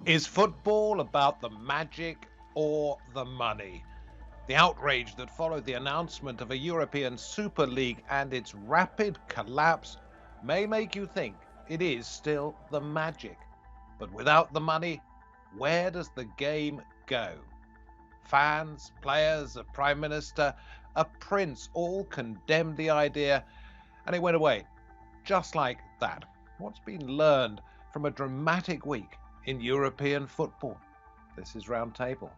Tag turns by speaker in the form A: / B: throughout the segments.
A: Is football about the magic or the money? The outrage that followed the announcement of a European Super League and its rapid collapse may make you think it is still the magic. But without the money, where does the game go? Fans, players, a prime minister, a prince all condemned the idea, and it went away just like that. What's been learned from a dramatic week in European football? This is Roundtable.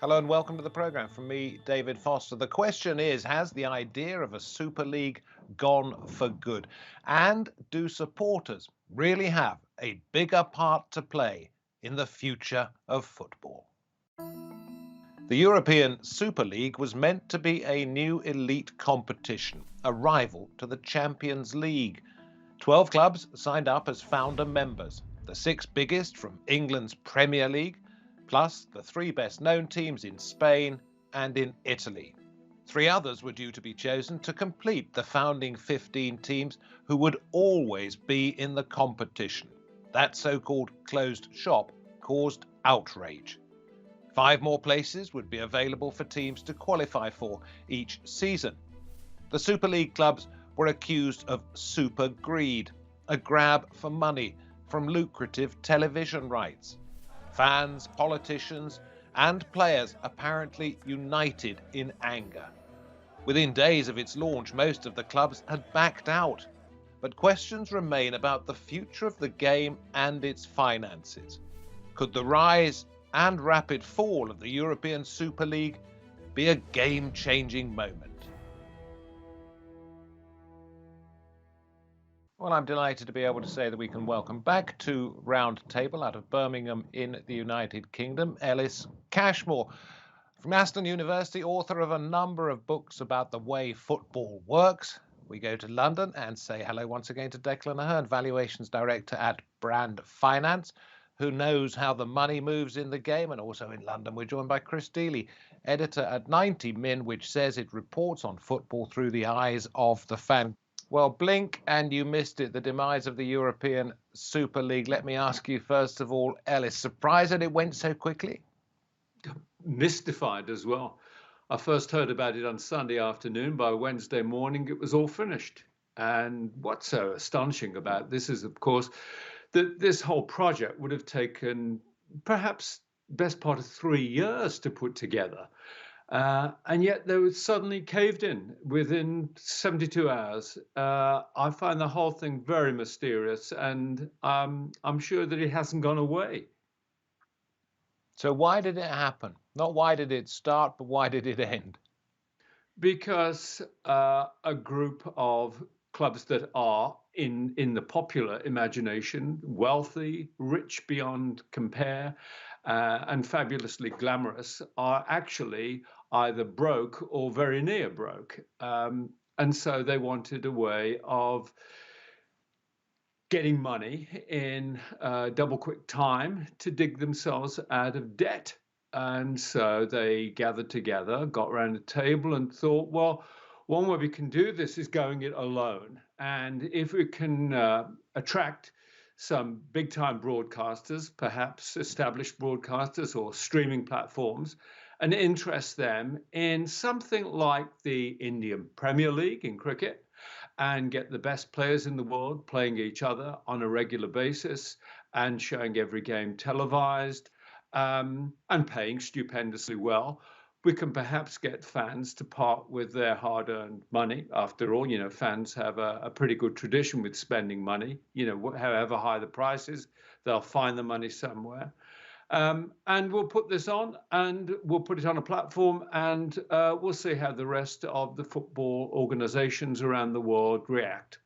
A: Hello and welcome to the programme from me, David Foster. The question is, has the idea of a Super League gone for good? And do supporters really have a bigger part to play in the future of football? The European Super League was meant to be a new elite competition, a rival to the Champions League. 12 clubs signed up as founder members, the 6 biggest from England's Premier League, plus the 3 best known teams in Spain and in Italy. 3 others were due to be chosen to complete the founding 15 teams who would always be in the competition. That so-called closed shop caused outrage. 5 more places would be available for teams to qualify for each season. The Super League clubs were accused of super greed, a grab for money from lucrative television rights. Fans, politicians, and players apparently united in anger. Within days of its launch, most of the clubs had backed out. But questions remain about the future of the game and its finances. Could the rise and rapid fall of the European Super League be a game-changing moment? Well, I'm delighted to be able to say that we can welcome back to Roundtable out of Birmingham in the United Kingdom, Ellis Cashmore. From Aston University, author of a number of books about the way football works. We go to London and say hello once again to Declan Ahern, Valuations Director at Brand Finance, who knows how the money moves in the game. And also in London, we're joined by Chris Deeley, editor at 90 Min, which says it reports on football through the eyes of the fan. Well, blink and you missed it, the demise of the European Super League. Let me ask you, first of all, Ellis, surprised that it went so quickly?
B: Mystified as well. I first heard about it on Sunday afternoon. By Wednesday morning, it was all finished. And what's so astonishing about this is, of course, that this whole project would have taken perhaps best part of 3 years to put together. And yet they were suddenly caved in within 72 hours. I find the whole thing very mysterious, and I'm sure that it hasn't gone away.
A: So why did it happen? Not why did it start, but why did it end?
B: Because a group of clubs that are in the popular imagination wealthy, rich beyond compare, and fabulously glamorous are actually either broke or very near broke. And so they wanted a way of getting money in double quick time to dig themselves out of debt. And so they gathered together, got around a table and thought, well, one way we can do this is going it alone. And if we can attract some big time broadcasters, perhaps established broadcasters or streaming platforms, and interest them in something like the Indian Premier League in cricket, and get the best players in the world playing each other on a regular basis and showing every game televised, and paying stupendously well, we can perhaps get fans to part with their hard-earned money. After all, fans have a pretty good tradition with spending money. However high the price is, they'll find the money somewhere. And we'll put this on, and we'll put it on a platform, and we'll see how the rest of the football organizations around the world react.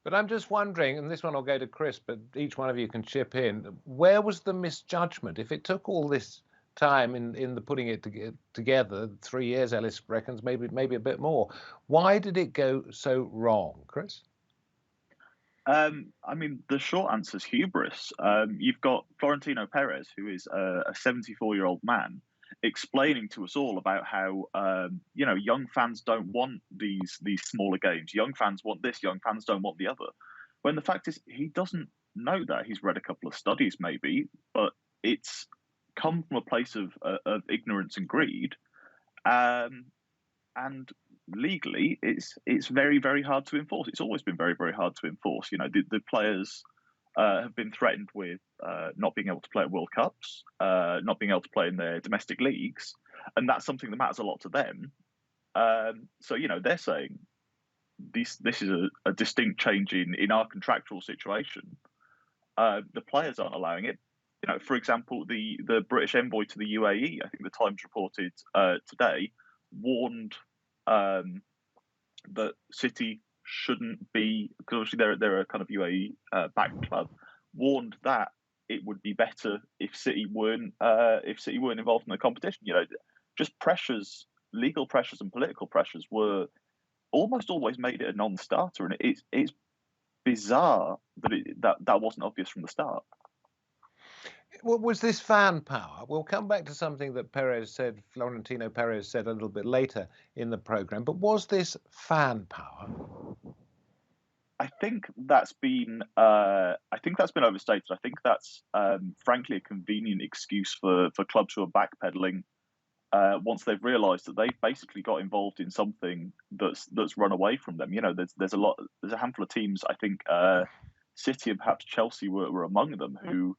A: But I'm just wondering, and this one will go to Chris, but each one of you can chip in. Where was the misjudgment? If it took all this time in the putting it together, 3 years, Ellis reckons, maybe a bit more. Why did it go so wrong, Chris?
C: I mean, the short answer is hubris. You've got Florentino Perez, who is a 74-year-old man, explaining to us all about how young fans don't want these smaller games. Young fans want this. Young fans don't want the other. When the fact is, he doesn't know that. He's read a couple of studies, maybe, but it's come from a place of ignorance and greed. And legally, it's very, very hard to enforce. It's always been very, very hard to enforce. The players have been threatened with not being able to play at World Cups, not being able to play in their domestic leagues, and that's something that matters a lot to them. So they're saying this is a distinct change in our contractual situation. The players aren't allowing it. For example, the British envoy to the UAE, I think the Times reported today, warned that City shouldn't be, because obviously they're a kind of UAE backed club, warned that it would be better if City weren't involved in the competition. Just pressures, legal pressures and political pressures were almost always made it a non-starter, and it's bizarre that that wasn't obvious from the start.
A: Well, was this fan power? We'll come back to something that Florentino Perez said a little bit later in the program. But was this fan power?
C: I think that's been overstated. I think that's frankly a convenient excuse for clubs who are backpedaling once they've realised that they've basically got involved in something that's run away from them. There's a handful of teams. I think City and perhaps Chelsea were among them who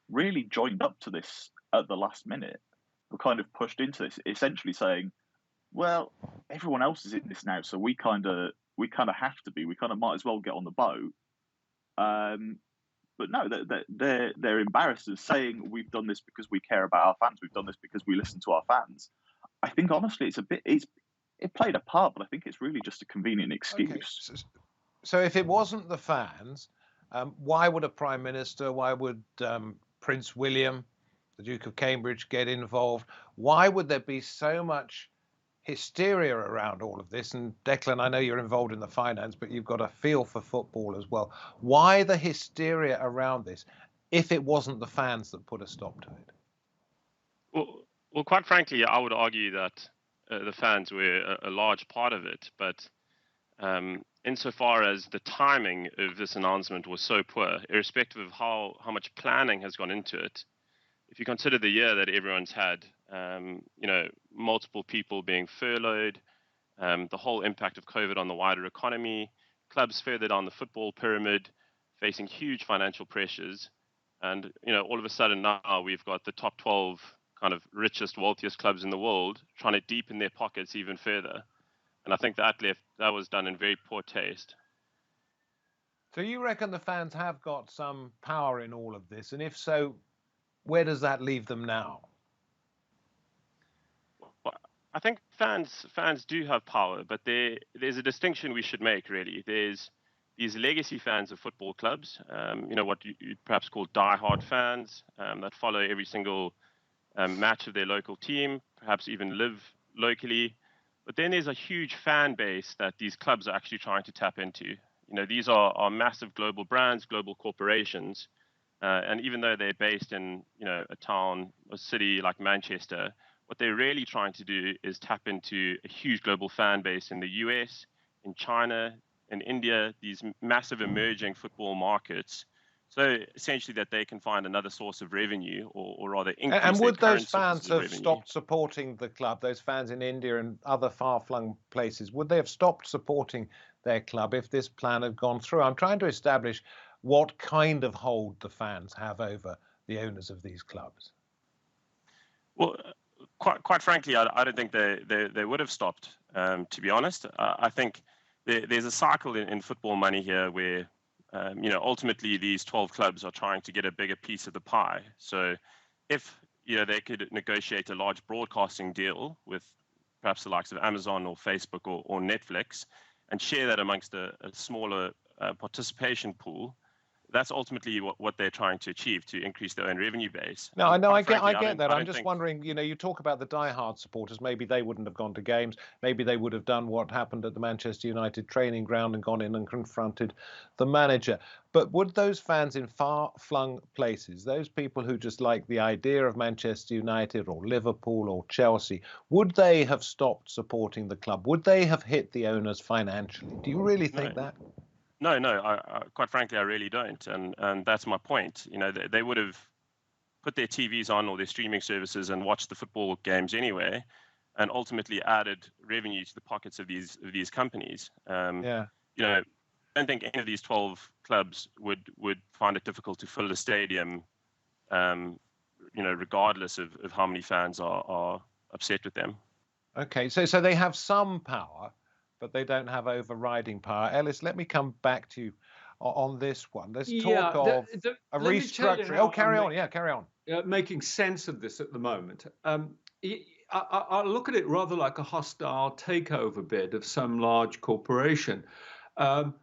C: really joined up to this at the last minute. Were kind of pushed into this, essentially saying, "Well, everyone else is in this now, so we kind of have to be. We kind of might as well get on the boat." But no, they're embarrassed of saying we've done this because we care about our fans. We've done this because we listen to our fans. I think honestly, it played a part, but I think it's really just a convenient excuse.
A: Okay. So if it wasn't the fans, why would a prime minister? Why would Prince William, the Duke of Cambridge, get involved? Why would there be so much hysteria around all of this? And Declan, I know you're involved in the finance, but you've got a feel for football as well. Why the hysteria around this if it wasn't the fans that put a stop to it?
D: Well, quite frankly, I would argue that the fans were a large part of it. But insofar as the timing of this announcement was so poor, irrespective of how much planning has gone into it, if you consider the year that everyone's had, multiple people being furloughed, the whole impact of COVID on the wider economy, clubs further down the football pyramid facing huge financial pressures, and all of a sudden now we've got the top 12 kind of richest, wealthiest clubs in the world trying to deepen their pockets even further. And I think that was done in very poor taste.
A: So you reckon the fans have got some power in all of this? And if so, where does that leave them now?
D: Well, I think fans do have power, but there's a distinction we should make, really. There's these legacy fans of football clubs, what you'd perhaps call diehard fans that follow every single match of their local team, perhaps even live locally. But then there's a huge fan base that these clubs are actually trying to tap into. These are massive global brands, global corporations. And even though they're based in, a town or city like Manchester, what they're really trying to do is tap into a huge global fan base in the US, in China, in India, these massive emerging football markets. So essentially that they can find another source of revenue or rather increase
A: And would
D: their
A: those fans
D: have
A: stopped supporting the club, those fans in India and other far-flung places, would they have stopped supporting their club if this plan had gone through? I'm trying to establish what kind of hold the fans have over the owners of these clubs.
D: Well, quite frankly, I don't think they would have stopped, to be honest. I think there's a cycle in football money here where ultimately these 12 clubs are trying to get a bigger piece of the pie. So if they could negotiate a large broadcasting deal with perhaps the likes of Amazon or Facebook or Netflix and share that amongst a smaller participation pool, that's ultimately what they're trying to achieve, to increase their own revenue base.
A: No, I know, I get that.
D: I
A: I'm just wondering, you talk about the diehard supporters. Maybe they wouldn't have gone to games. Maybe they would have done what happened at the Manchester United training ground and gone in and confronted the manager. But would those fans in far-flung places, those people who just like the idea of Manchester United or Liverpool or Chelsea, would they have stopped supporting the club? Would they have hit the owners financially? Do you really think that?
D: No, I quite frankly, I really don't, and that's my point. They would have put their TVs on or their streaming services and watched the football games anyway, and ultimately added revenue to the pockets of these companies. I don't think any of these 12 clubs would find it difficult to fill a stadium, regardless of how many fans are upset with them.
A: Okay, so they have some power, but they don't have overriding power. Ellis, let me come back to you on this one. Let's talk of a restructuring. Oh, carry on.
B: Making sense of this at the moment. I look at it rather like a hostile takeover bid of some large corporation. The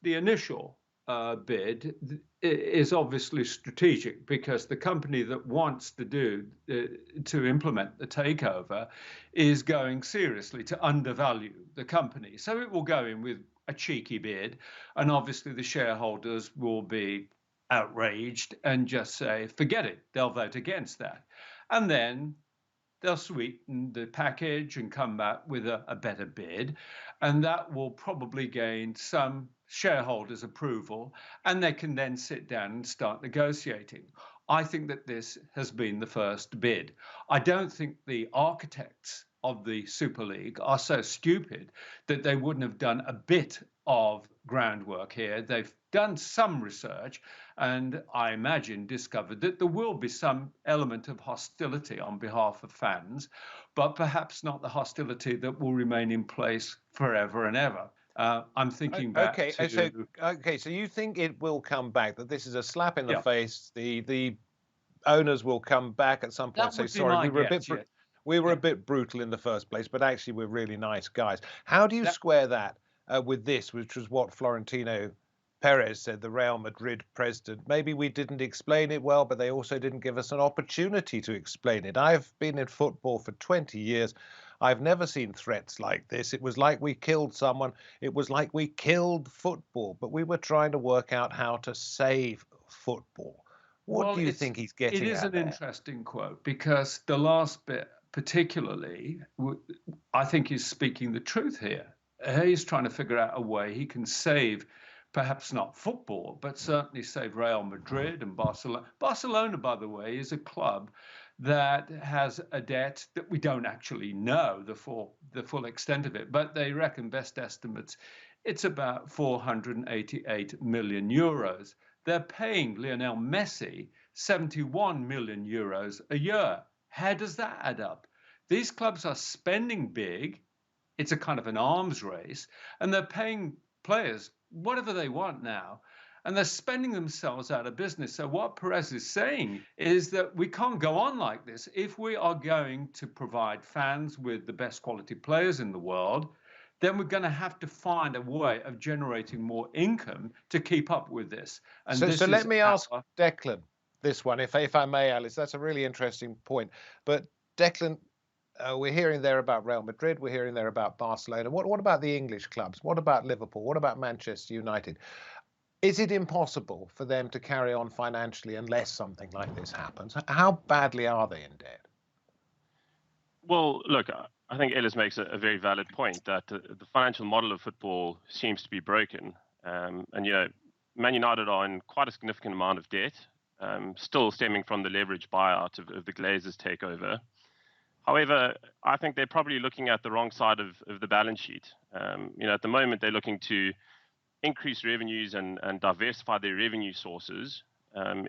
B: initial bid is obviously strategic, because the company that wants to implement the takeover is going seriously to undervalue the company. So it will go in with a cheeky bid, and obviously the shareholders will be outraged and just say, forget it, they'll vote against that. And then they'll sweeten the package and come back with a better bid, and that will probably gain some shareholders' approval, and they can then sit down and start negotiating. I think that this has been the first bid. I don't think the architects of the Super League are so stupid that they wouldn't have done a bit of groundwork here. They've done some research, and I imagine discovered that there will be some element of hostility on behalf of fans, but perhaps not the hostility that will remain in place forever and ever. I'm thinking back
A: to... So you think it will come back, that this is a slap in the face, the owners will come back at some point and say, sorry, we were a bit brutal in the first place, but actually we're really nice guys. How do you square that with this, which was what Florentino Perez said, the Real Madrid president? Maybe we didn't explain it well, but they also didn't give us an opportunity to explain it. I've been in football for 20 years. I've never seen threats like this. It was like we killed someone. It was like we killed football, but we were trying to work out how to save football. What do you think he's getting at? It is
B: an interesting quote, because the last bit particularly, I think he's speaking the truth here. He's trying to figure out a way he can save, perhaps not football, but certainly save Real Madrid and Barcelona. Barcelona, by the way, is a club that has a debt that we don't actually know the full extent of it, but they reckon, best estimates, it's about 488 million euros. They're paying Lionel Messi 71 million euros a year. How does that add up? These clubs are spending big. It's a kind of an arms race, and they're paying players whatever they want now, and they're spending themselves out of business. So what Perez is saying is that we can't go on like this. If we are going to provide fans with the best quality players in the world, then we're going to have to find a way of generating more income to keep up with this. And
A: so let me ask Declan this one, if I may, Alice. That's a really interesting point. But Declan, we're hearing there about Real Madrid. We're hearing there about Barcelona. What about the English clubs? What about Liverpool? What about Manchester United? Is it impossible for them to carry on financially unless something like this happens? How badly are they in debt?
D: Well, look, I think Ellis makes a very valid point that the financial model of football seems to be broken. And, Man United are in quite a significant amount of debt, still stemming from the leverage buyout of the Glazers takeover. However, I think they're probably looking at the wrong side of the balance sheet. At the moment, they're looking to increase revenues and diversify their revenue sources,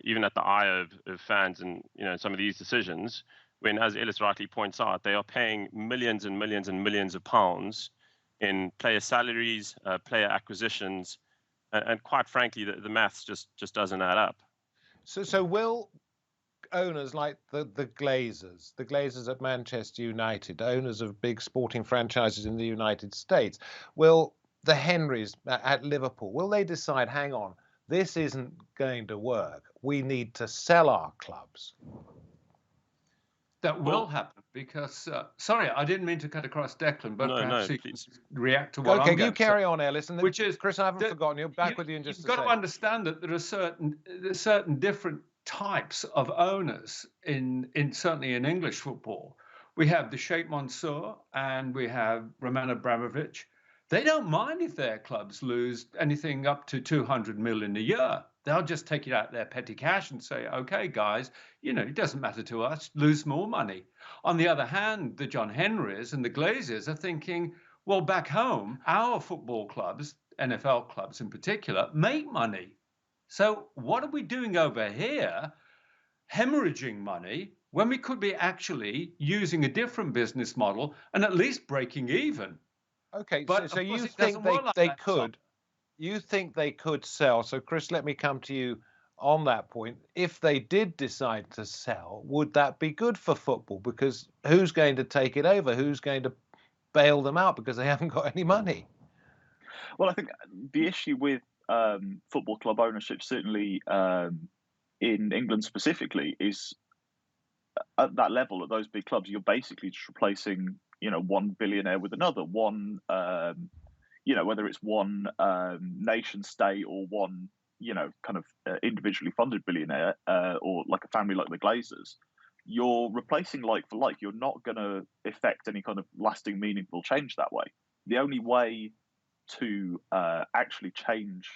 D: even at the eye of fans and some of these decisions, when, as Ellis rightly points out, they are paying millions and millions and millions of pounds in player salaries, player acquisitions, and quite frankly, the maths just doesn't add up.
A: So will owners like the Glazers at Manchester United, owners of big sporting franchises in the United States, will the Henrys at Liverpool, will they decide, hang on, this isn't going to work. We need to sell our clubs.
B: That will happen because, sorry, I didn't mean to cut across Declan, but perhaps he can react to what I'm going to say.
A: You carry on, Ellis, and
B: which is,
A: Chris, I haven't forgotten you. Back with you in just a second.
B: You've got to understand that there are certain different types of owners in certainly in English football. We have the Sheikh Mansour and we have Roman Abramovich. They don't mind if their clubs lose anything up to 200 million a year. They'll just take it out their petty cash and say, okay, guys, it doesn't matter to us, lose more money. On the other hand, the John Henrys and the Glazers are thinking, well, back home, our football clubs, NFL clubs in particular, make money. So what are we doing over here, hemorrhaging money, when we could be actually using a different business model and at least breaking even?
A: Okay,
B: but
A: so you think they could? You think they could sell? So, Chris, let me come to you on that point. If they did decide to sell, would that be good for football? Because who's going to take it over? Who's going to bail them out because they haven't got any money?
C: Well, I think the issue with football club ownership, certainly in England specifically, is at that level, at those big clubs, you're basically just replacing, one billionaire with another, one, whether it's one nation state or one, kind of individually funded billionaire or like a family like the Glazers. You're replacing like for like. You're not going to effect any kind of lasting, meaningful change that way. The only way to actually change,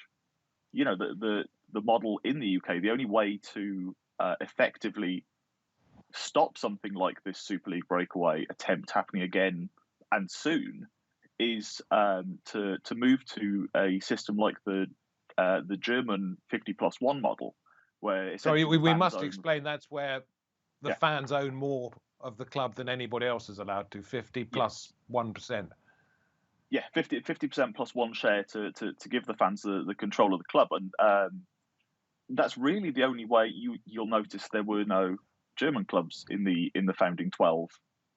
C: the model in the UK, the only way to effectively stop something like this Super League breakaway attempt happening again and soon is to move to a system like the German 50+1 model, where
A: sorry, we must explain that's where the fans own more of the club than anybody else is allowed to. 50 plus 1%.
C: Yeah, 50% plus one share to give the fans the control of the club, and that's really the only way. You'll notice there were no German clubs in the founding 12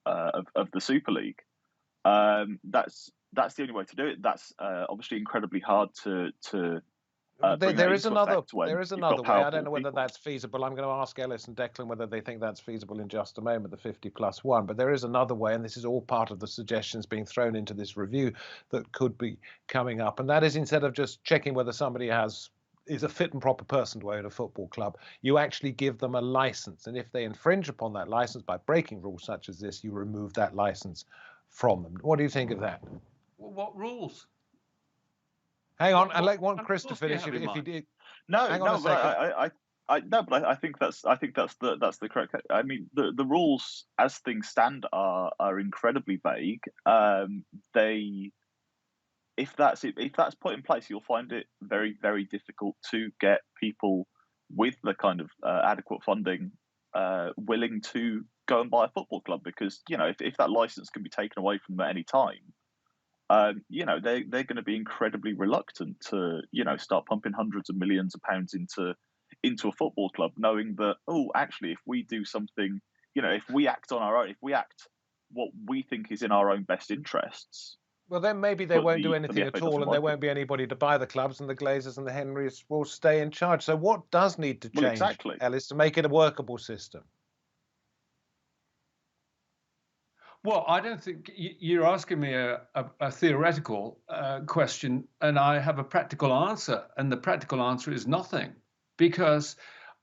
C: of the Super League. That's the only way to do it. That's obviously incredibly hard to
A: there is another way. I don't know whether
C: people.
A: That's feasible. I'm going to ask Ellis and Declan whether they think that's feasible in just a moment, the 50+1. But there is another way, and this is all part of the suggestions being thrown into this review that could be coming up. And that is, instead of just checking whether somebody is a fit and proper person to own a football club, you actually give them a license. And if they infringe upon that license by breaking rules such as this, you remove that license from them. What do you think of that?
B: Well, what rules?
A: Hang on, I want Chris to finish if he did.
C: No, but I think that's the correct. I mean, the rules as things stand are incredibly vague. If that's put in place, you'll find it very, very difficult to get people with the kind of adequate funding willing to go and buy a football club, because if that license can be taken away from them at any time. They're going to be incredibly reluctant to, start pumping hundreds of millions of pounds into a football club, knowing that, actually, if we do something, if we act on our own, if we act what we think is in our own best interests.
A: Well, then maybe they won't do anything at all, and there won't be anybody to buy the clubs, and the Glazers and the Henrys will stay in charge. So what does need to change, Ellis, to make it a workable system?
B: Well, I don't think you're asking me a theoretical question, and I have a practical answer. And the practical answer is nothing, because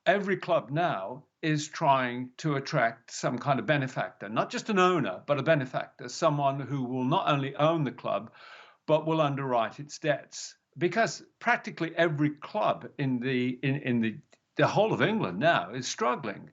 B: every club now is trying to attract some kind of benefactor, not just an owner, but a benefactor, someone who will not only own the club, but will underwrite its debts. Because practically every club in the whole of England now is struggling.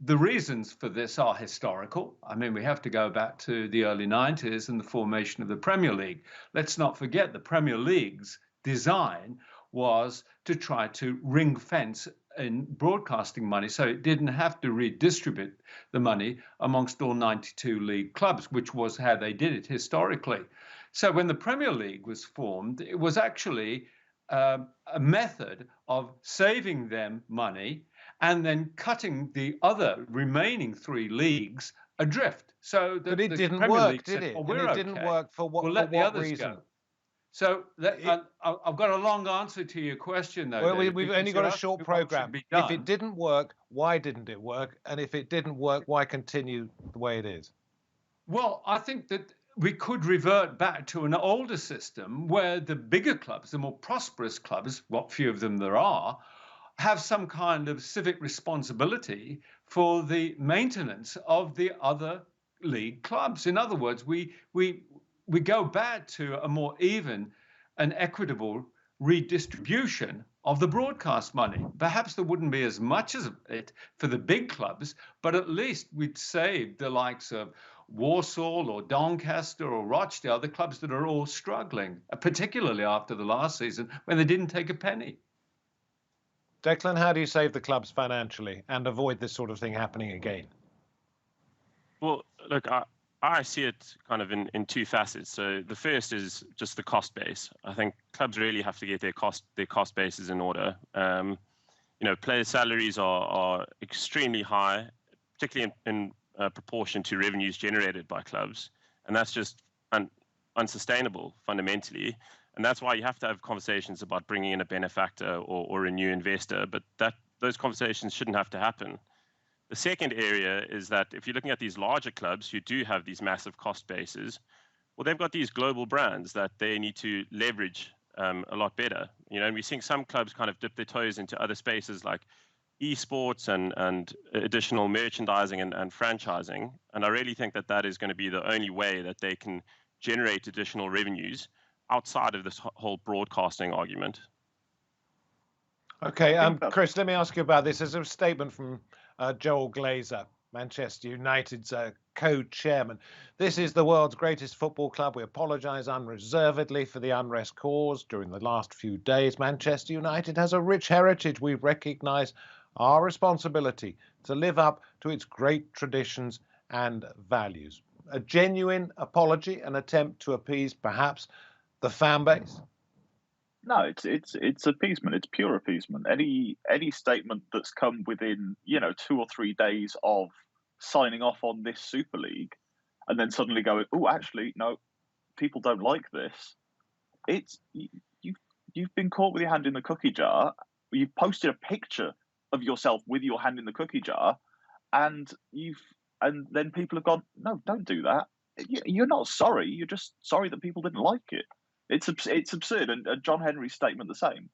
B: The reasons for this are historical. I mean, we have to go back to the early 90s and the formation of the Premier League. Let's not forget the Premier League's design was to try to ring fence in broadcasting money, so it didn't have to redistribute the money amongst all 92 league clubs, which was how they did it historically. So when the Premier League was formed, it was actually a method of saving them money and then cutting the other remaining three leagues adrift. So
A: but it didn't work, did it?
B: Well, it
A: didn't work for what?
B: We'll let the others
A: reason?
B: go. So I've got a long answer to your question, though.
A: Well,
B: David,
A: we've only got a short program. If it
B: done.
A: didn't work, why didn't it work? And if it didn't work, why continue the way it is?
B: Well, I think that we could revert back to an older system where the bigger clubs, the more prosperous clubs, what few of them there are, have some kind of civic responsibility for the maintenance of the other league clubs. In other words, we go back to a more even and equitable redistribution of the broadcast money. Perhaps there wouldn't be as much as it for the big clubs, but at least we'd save the likes of Warsaw or Doncaster or Rochdale, the clubs that are all struggling, particularly after the last season when they didn't take a penny.
A: Declan, how do you save the clubs financially and avoid this sort of thing happening again?
D: Well, look, I see it kind of in two facets. So the first is just the cost base. I think clubs really have to get their cost bases in order. Player salaries are extremely high, particularly in proportion to revenues generated by clubs, and that's just unsustainable fundamentally. And that's why you have to have conversations about bringing in a benefactor or a new investor, but those conversations shouldn't have to happen. The second area is that if you're looking at these larger clubs who do have these massive cost bases, well, they've got these global brands that they need to leverage a lot better. And we're seeing some clubs kind of dip their toes into other spaces like esports and additional merchandising and franchising. And I really think that is going to be the only way that they can generate additional revenues outside of this whole broadcasting argument.
A: Okay, Chris, let me ask you about this. There's a statement from Joel Glazer, Manchester United's co-chairman. This is the world's greatest football club. We apologise unreservedly for the unrest caused during the last few days. Manchester United has a rich heritage. We recognise our responsibility to live up to its great traditions and values. A genuine apology, an attempt to appease perhaps the fan base?
C: No, it's appeasement. It's pure appeasement. Any statement that's come within 2 or 3 days of signing off on this Super League, and then suddenly going, oh, actually, no, people don't like this. You've been caught with your hand in the cookie jar. You've posted a picture of yourself with your hand in the cookie jar, and then people have gone, no, don't do that. You're not sorry. You're just sorry that people didn't like it. It's absurd, and John Henry's statement the same.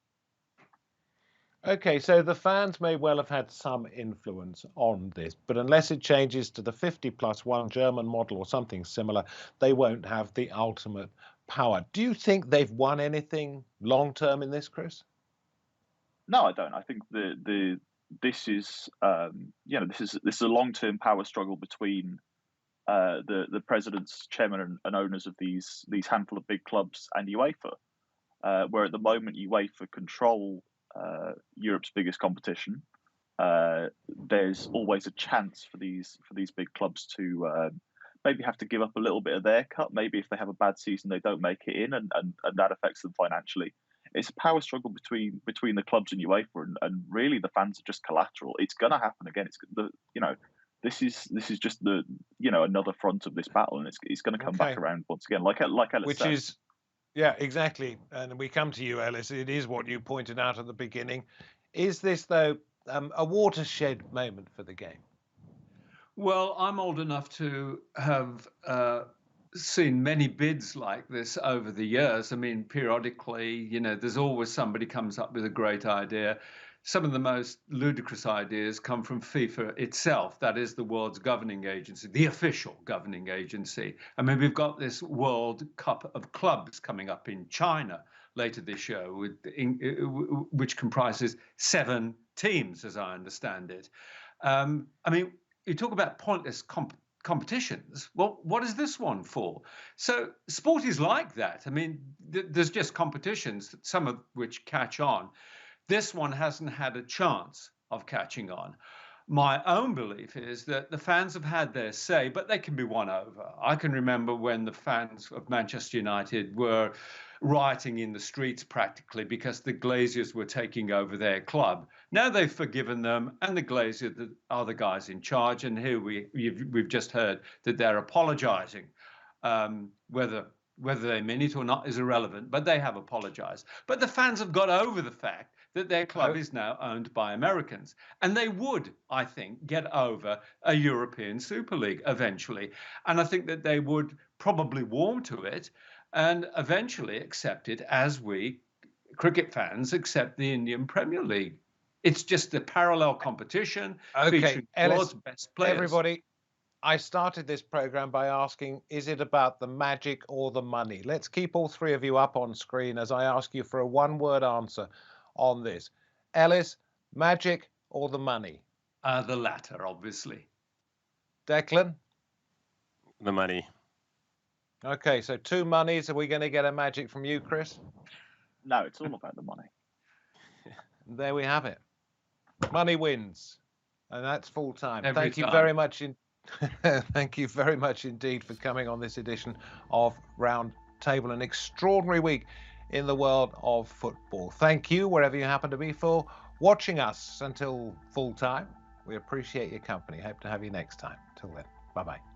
A: Okay, so the fans may well have had some influence on this, but unless it changes to the 50+1 German model or something similar, they won't have the ultimate power. Do you think they've won anything long term in this, Chris?
C: No, I don't. I think this is a long-term power struggle between the presidents, chairman, and owners of these handful of big clubs and UEFA, where at the moment UEFA control Europe's biggest competition. There's always a chance for these big clubs to maybe have to give up a little bit of their cut. Maybe if they have a bad season, they don't make it in, and that affects them financially. It's a power struggle between the clubs and UEFA, and really the fans are just collateral. It's going to happen again. This is just the another front of this battle, and it's going to come back around once again, like Ellis said.
A: Yeah, exactly. And we come to you, Ellis. It is what you pointed out at the beginning. Is this, though, a watershed moment for the game?
B: Well, I'm old enough to have seen many bids like this over the years. I mean, periodically, there's always somebody comes up with a great idea. Some of the most ludicrous ideas come from FIFA itself, that is the world's governing agency, the official governing agency. I mean, we've got this World Cup of Clubs coming up in China later this year, which comprises 7 teams, as I understand it. I mean, you talk about pointless competitions. Well, what is this one for? So sport is like that. I mean, there's just competitions, some of which catch on. This one hasn't had a chance of catching on. My own belief is that the fans have had their say, but they can be won over. I can remember when the fans of Manchester United were rioting in the streets practically because the Glazers were taking over their club. Now they've forgiven them, and the Glazers are the guys in charge. And here we've just heard that they're apologising. Whether Whether they mean it or not is irrelevant, but they have apologized. But the fans have got over the fact that their club is now owned by Americans. And they would, I think, get over a European Super League eventually. And I think that they would probably warm to it and eventually accept it as we cricket fans accept the Indian Premier League. It's just a parallel competition featuring
A: Ellis,
B: best players.
A: Everybody, I started this program by asking, is it about the magic or the money? Let's keep all three of you up on screen as I ask you for a one-word answer on this. Ellis, magic or the money?
B: The latter, obviously.
A: Declan?
D: The money.
A: Okay, so two monies. Are we going to get a magic from you, Chris?
C: No, it's all about the money.
A: There we have it. Money wins, and that's full time. Thank you
B: time.
A: very much. Thank you very much indeed for coming on this edition of Roundtable, an extraordinary week in the world of football. Thank you, wherever you happen to be, for watching us until full time. We appreciate your company. Hope to have you next time. Till then, bye-bye.